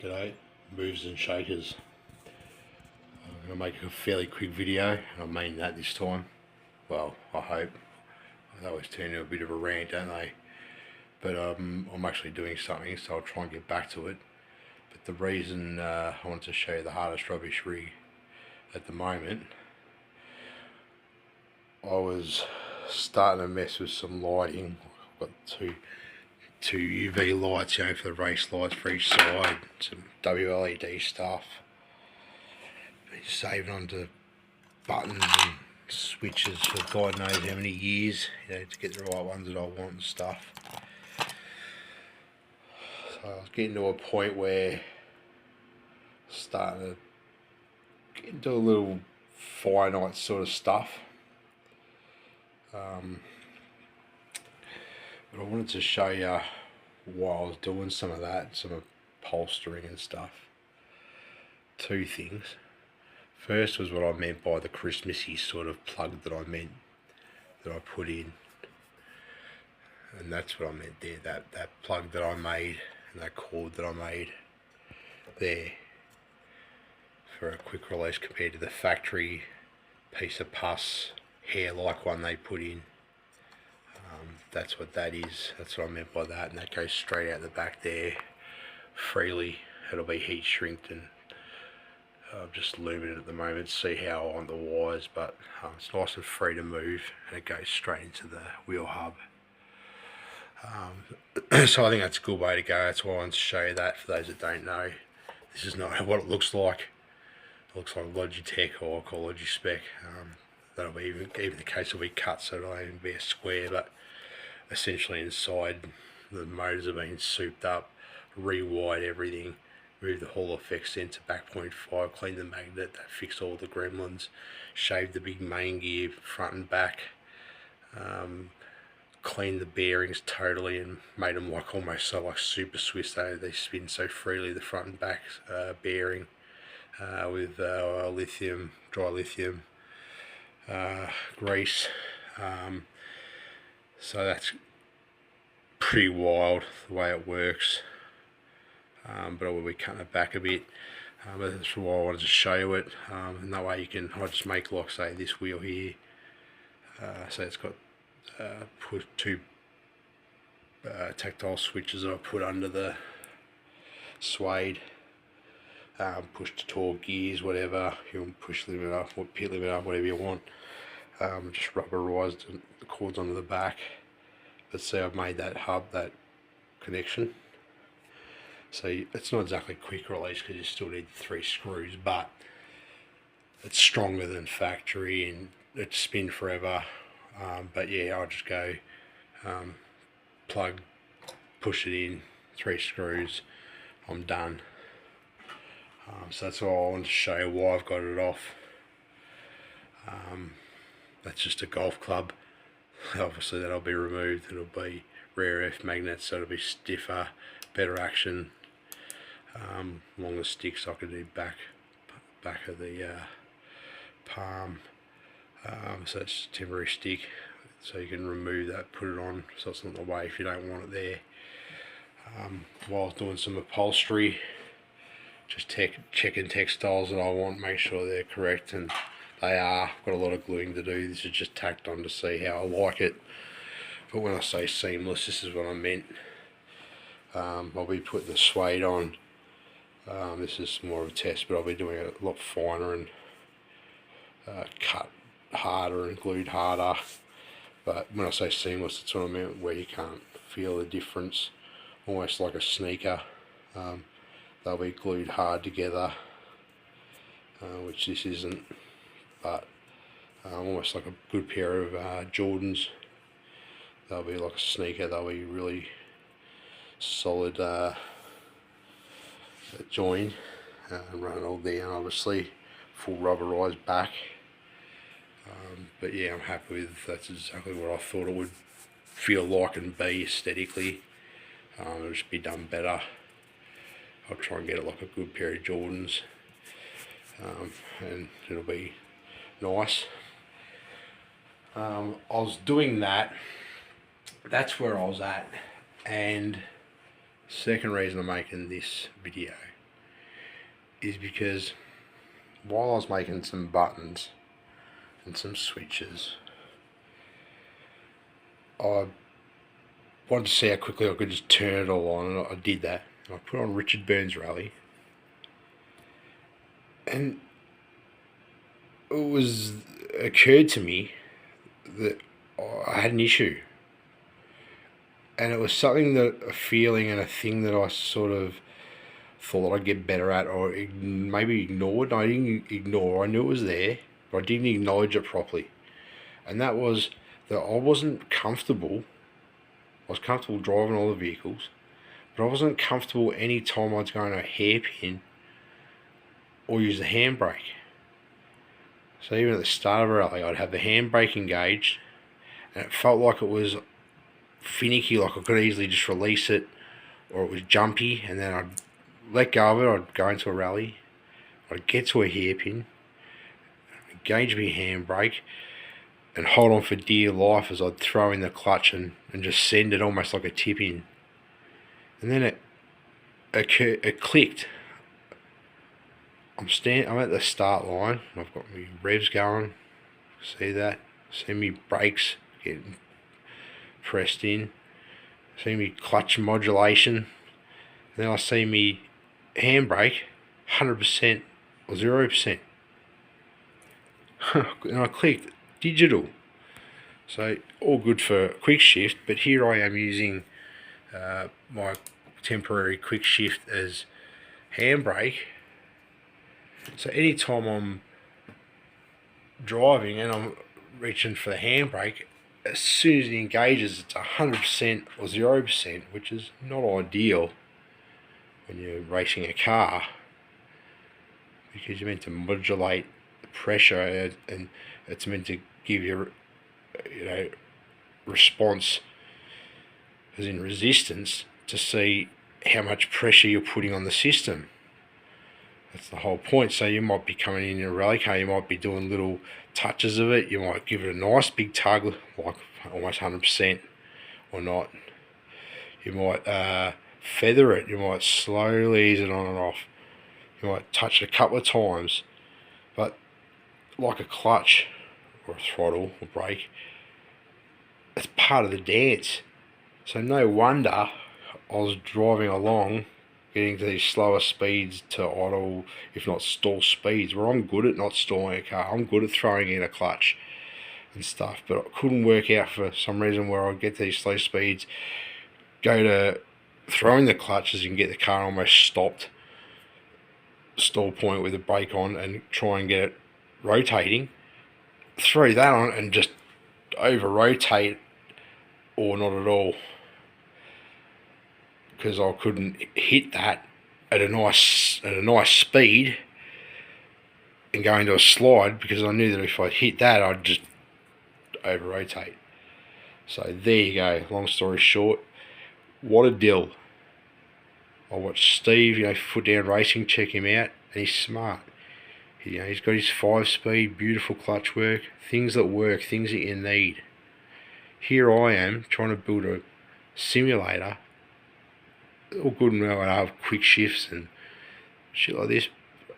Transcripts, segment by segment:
G'day, movers and shakers. I'm going to make a fairly quick video, and I mean that this time. Well, I hope. They always turn into a bit of a rant, don't they? But I'm actually doing something, so I'll try and get back to it. But the reason I want to show you the hardest rubbish rig at the moment, I was starting to mess with some lighting. I've got two UV lights, for the race lights for each side, some WLED stuff. Been saving onto buttons and switches for God knows how many years, to get the right ones that I want and stuff. So I was getting to a point where starting to get into a little finite sort of stuff. But I wanted to show you while I was doing some of that, some upholstering and stuff. Two things. First was what I meant by the Christmassy sort of plug that I put in. And that's what I meant there, that plug that I made and that cord that I made there for a quick release compared to the factory piece of pus hair-like one they put in. That's what that is. That's what I meant by that, and that goes straight out the back there freely. It'll be heat shrinked, and I'm just looming it at the moment to see how I want the wires, but it's nice and free to move, and it goes straight into the wheel hub. So I think that's a good way to go. That's why I wanted to show you that for those that don't know. This is not what it looks like. It looks like Logitech or Logispec. That'll be even the case will be cut, so it'll even be a square, but essentially inside the motors have been souped up, rewired everything, moved the Hall effect sensor back 0.5, cleaned the magnet, that fixed all the gremlins, shaved the big main gear front and back, cleaned the bearings totally and made them like almost so like Super Swiss. They spin so freely, the front and back bearing with lithium, dry lithium grease. So that's pretty wild the way it works, but I will be cutting it back a bit, but that's why I wanted to show you it, and that way I'll just make like say this wheel here, so it's got put two tactile switches that I put under the suede, push to torque gears, whatever you want, push limit up or pit limit up, whatever you want. Just rubberized the cords onto the back. But see, I've made that hub, that connection. So it's not exactly quick release because you still need 3 screws, but it's stronger than factory and it's spin forever. But yeah, I'll just go plug, push it in, 3 screws, I'm done. So that's all I wanted to show you why I've got it off. That's just a golf club. Obviously that'll be removed. It'll be rare earth magnets, so it'll be stiffer, better action. Longer sticks I could do back of the palm. So it's a temporary stick, so you can remove that, put it on, so it's not in the way if you don't want it there. While doing some upholstery, just checking textiles that I want, make sure they're correct, and they are. I've got a lot of gluing to do. This is just tacked on to see how I like it. But when I say seamless, this is what I meant. I'll be putting the suede on. This is more of a test, but I'll be doing it a lot finer and cut harder and glued harder. But when I say seamless, that's what I meant, where you can't feel the difference. Almost like a sneaker. They'll be glued hard together, which this isn't, but almost like a good pair of Jordans. They'll be like a sneaker. They'll be really solid join, and run it all down, obviously full rubberized back. But yeah, I'm happy with, that's exactly what I thought it would feel like and be aesthetically. It'll just be done better. I'll try and get it like a good pair of Jordans, and it'll be nice. I was doing that, that's where I was at, and second reason I'm making this video is because while I was making some buttons and some switches, I wanted to see how quickly I could just turn it all on, and I did that. I put on Richard Burns Rally, and occurred to me that I had an issue, and it was something a feeling and a thing that I sort of thought I'd get better at, or maybe ignored. I didn't ignore. I knew it was there, but I didn't acknowledge it properly, and that was that I wasn't comfortable. I was comfortable driving all the vehicles, but I wasn't comfortable any time I was going to a hairpin or use the handbrake. So even at the start of a rally, I'd have the handbrake engaged, and it felt like it was finicky, like I could easily just release it, or it was jumpy, and then I'd let go of it. I'd go into a rally, I'd get to a hairpin, engage my handbrake, and hold on for dear life as I'd throw in the clutch and just send it almost like a tip in. And then it clicked. I'm at the start line. I've got my revs going. See that? See me brakes getting pressed in. See me clutch modulation. And then I see me handbrake 100% or 0%. And I clicked digital. So all good for quick shift, but here I am using my temporary quick shift as handbrake. So anytime I'm driving and I'm reaching for the handbrake, as soon as it engages, it's 100% or 0%, which is not ideal when you're racing a car, because you're meant to modulate the pressure, and it's meant to give you, response, as in resistance, to see how much pressure you're putting on the system. That's the whole point. So you might be coming in a rally car, you might be doing little touches of it, you might give it a nice big tug, like almost 100%, or not. You might feather it, you might slowly ease it on and off, you might touch it a couple of times, but like a clutch or a throttle or brake, it's part of the dance. So no wonder I was driving along, getting to these slower speeds to idle, if not stall speeds, where I'm good at not stalling a car. I'm good at throwing in a clutch and stuff, but I couldn't work out for some reason where I'd get to these slow speeds, go to throwing the clutches, you can get the car almost stopped, stall point with the brake on, and try and get it rotating. Throw that on and just over rotate, or not at all, because I couldn't hit that at a nice speed and go into a slide, because I knew that if I hit that, I'd just over rotate. So there you go. Long story short, what a dill. I watched Steve, Foot Down Racing, check him out, and he's smart. He's got his 5-speed, beautiful clutch work, things that work, things that you need. Here I am trying to build a simulator, all good and well, I have quick shifts and shit like this.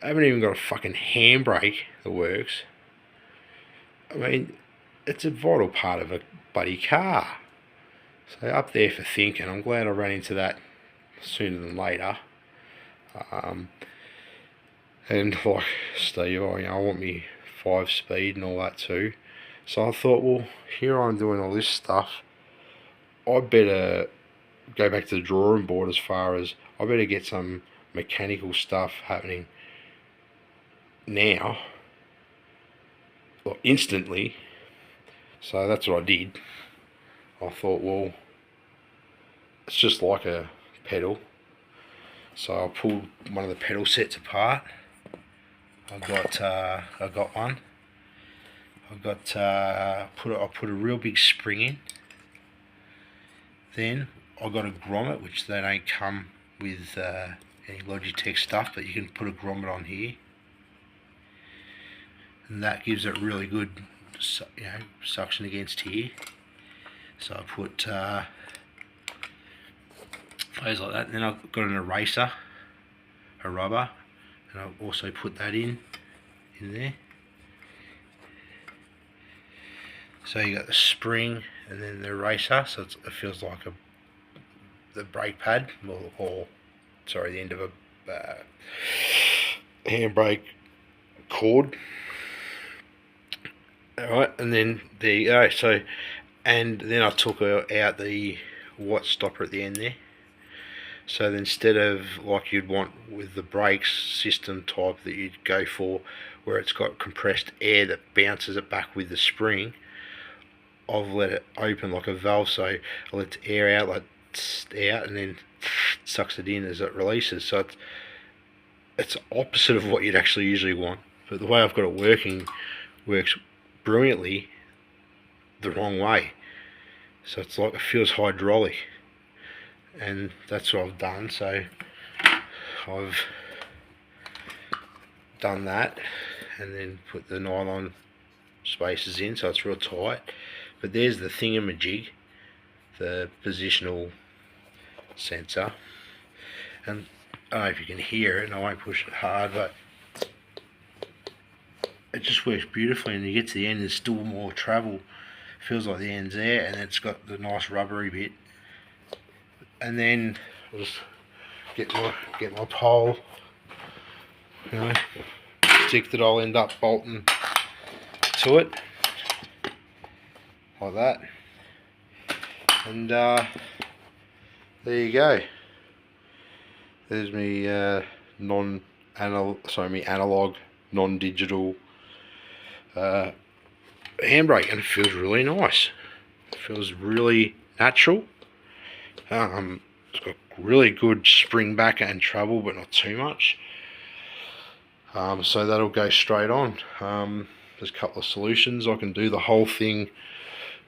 I haven't even got a fucking handbrake that works. I mean, it's a vital part of a bloody car. So up there for thinking. I'm glad I ran into that sooner than later. And like Steve, I want me 5-speed and all that too. So I thought, well, here I'm doing all this stuff, I better go back to the drawing board, as far as I better get some mechanical stuff happening now, or instantly. So that's what I did. I thought, well, it's just like a pedal. So I pulled one of the pedal sets apart. I got one. I put a real big spring in. Then I got a grommet, which they don't come with any Logitech stuff, but you can put a grommet on here, and that gives it really good, suction against here. So I put those like that. And then I've got an eraser, a rubber, and I'll also put that in there. So you got the spring and then the eraser, so it feels like the brake pad, or sorry, the end of a handbrake cord. Alright, and then there you go. So, and then I took out the white stopper at the end there. So instead of like you'd want with the brakes system type that you'd go for, where it's got compressed air that bounces it back with the spring, I've let it open like a valve, so I let the air out, like out, and then sucks it in as it releases. So it's opposite of what you'd actually usually want, but the way I've got it working works brilliantly the wrong way. So it's like it feels hydraulic, and that's what I've done. So I've done that and then put the nylon spaces in, so it's real tight. But there's the thingamajig, the positional sensor, and I don't know if you can hear it, and I won't push it hard, but it just works beautifully. And you get to the end, there's still more travel. Feels like the end's there, and it's got the nice rubbery bit. And then I'll just get my pole, you know, stick that I'll end up bolting to it like that, and there you go. There's me analog non-digital handbrake, and it feels really nice. It feels really natural. It's got really good spring back and travel, but not too much. So that'll go straight on. There's a couple of solutions. I can do the whole thing.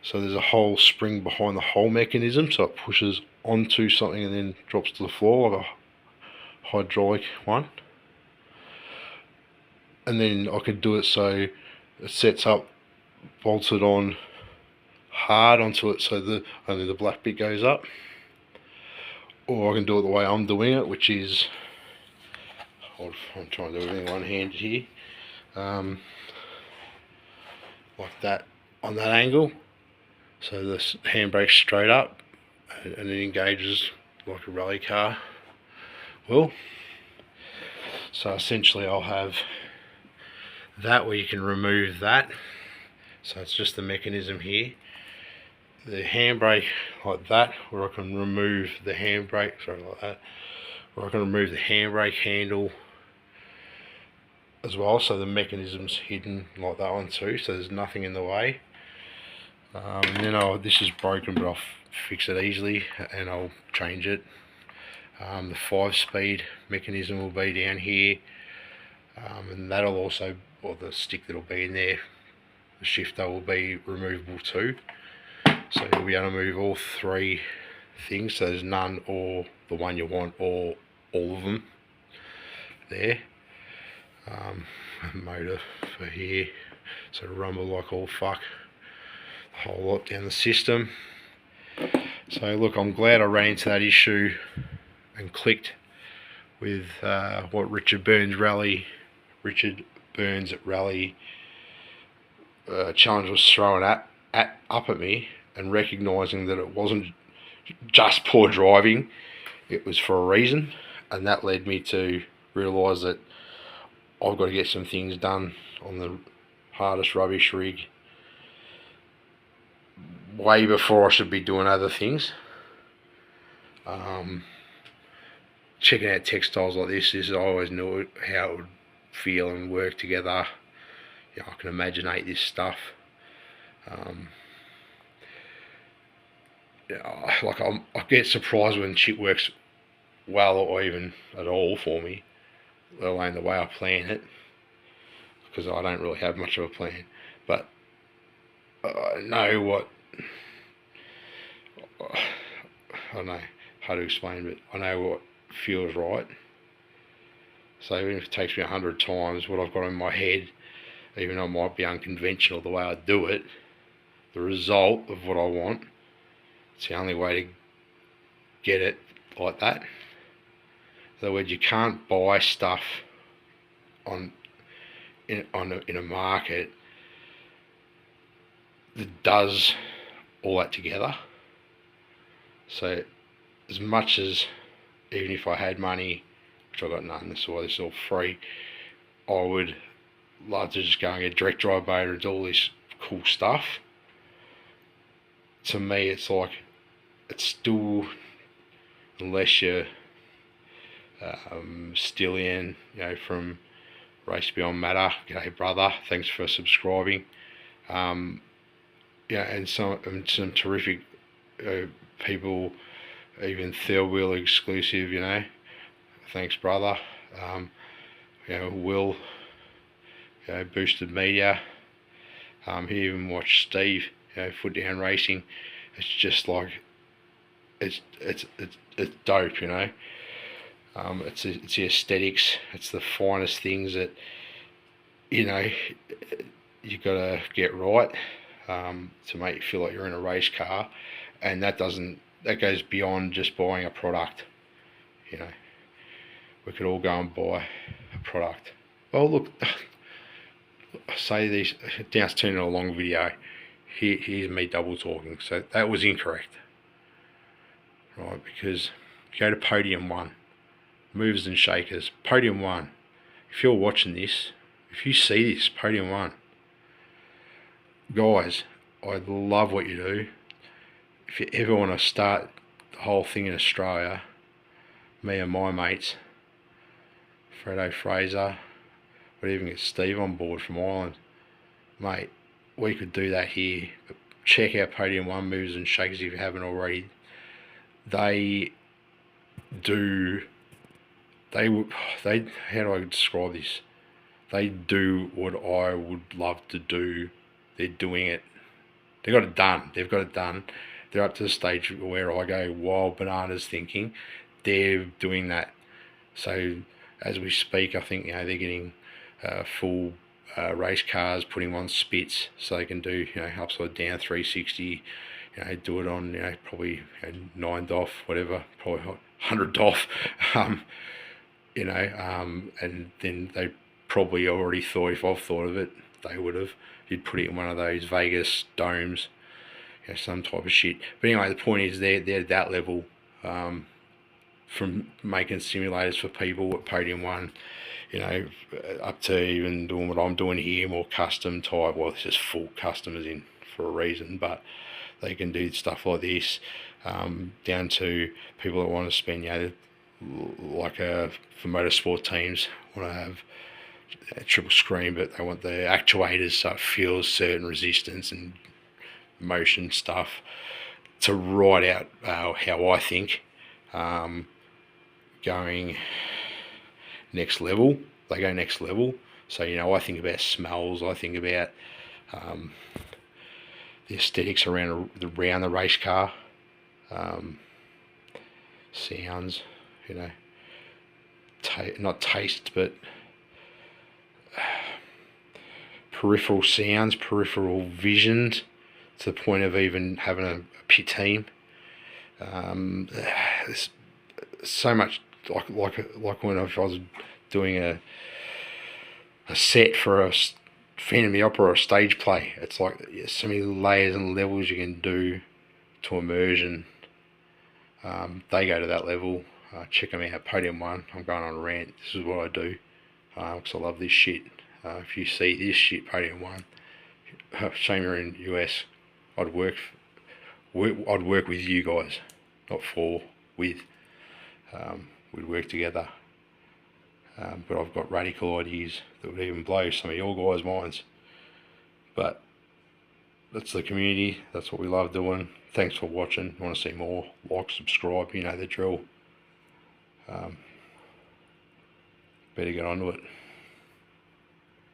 So there's a whole spring behind the whole mechanism, so it pushes onto something and then drops to the floor like a hydraulic one. And then I could do it so it sets up bolted on hard onto it, so only the black bit goes up. Or I can do it the way I'm doing it, which is, I'm trying to do everything one hand here, like that, on that angle. So the handbrake's straight up, and it engages like a rally car will. So essentially I'll have that where you can remove that. So it's just the mechanism here. The handbrake like that, where I can remove the handbrake, like that, where I can remove the handbrake handle as well, so the mechanism's hidden like that one too, so there's nothing in the way. And then this is broken, but I'll fix it easily and I'll change it. The 5-speed mechanism will be down here, and that'll also, or the stick that'll be in there, the shifter will be removable too. So you'll be able to move all 3 things, so there's none or the one you want or all of them there. Motor for here, so rumble like all fuck, a whole lot down the system. So look, I'm glad I ran into that issue and clicked with what Richard Burns at Rally Challenge was throwing up at me, and recognising that it wasn't just poor driving, it was for a reason, and that led me to realise that I've got to get some things done on the hardest rubbish rig way before I should be doing other things. Checking out textiles like this, I always knew how it would feel and work together. You know, I can imaginate this stuff. Like I get surprised when shit works well or even at all for me, let alone the way I plan it, because I don't really have much of a plan. But I know what, I don't know how to explain, but I know what feels right. So even if it takes me 100 times, what I've got in my head, even though it might be unconventional the way I do it, the result of what I want, it's the only way to get it like that. In other words, you can't buy stuff in a market that does all that together. So as much as, even if I had money, which I got none, that's why this is all free, I would love to just go and get direct drive motor and do all this cool stuff. To me, it's like, it's still, unless you're Stillian, from Race Beyond Matter, g'day brother, thanks for subscribing. And some terrific people, even Third Wheel exclusive, thanks brother. Will, Boosted Media. He even watched Steve, Foot Down Racing. It's just like, it's dope, it's the aesthetics, it's the finest things that you gotta get right to make you feel like you're in a race car, and that goes beyond just buying a product. We could all go and buy a product. Well, look, I say these, now it's turning a long video. Here's me double talking, so that was incorrect, right? Because go to podium 1, movers and shakers, podium 1. If you're watching this, if you see this, podium 1, guys, I love what you do. If you ever want to start the whole thing in Australia, me and my mates, Fredo Fraser, we'd even get Steve on board from Ireland, mate, we could do that here. But check out podium 1, movers and shakers, if you haven't already. How do I describe this? They do what I would love to do. They're doing it. They've got it done. They're up to the stage where I go wild bananas thinking they're doing that. So as we speak, I think they're getting full race cars, putting on spits so they can do upside down 360. Do it on probably 9 DOF, whatever, probably 100 DOF. And then they probably already thought, if I've thought of it, they would have. You'd put it in one of those Vegas domes, some type of shit. But anyway, the point is they're at that level, from making simulators for people at podium 1, up to even doing what I'm doing here, more custom type. Well, it's just full customers in for a reason, but they can do stuff like this, down to people that want to spend, like for motorsport teams, want to have a triple screen, but they want the actuators so it feels certain resistance and motion stuff to ride out how I think, going next level. They go next level. So I think about smells, I think about the aesthetics around the race car, sounds, not taste, but peripheral sounds, peripheral visions, to the point of even having a pit team. There's so much, like when I was doing a set for a Phantom of the Opera or a stage play. It's like so many layers and levels you can do to immersion. They go to that level. Check them out, podium 1. I'm going on a rant. This is what I do, because I love this shit. If you see this shit, podium 1, shame you're in US. I'd work with you guys, not for, with. We'd work together. But I've got radical ideas that would even blow some of your guys' minds. But that's the community. That's what we love doing. Thanks for watching. Want to see more? Like, subscribe. You know the drill. Better get on to it.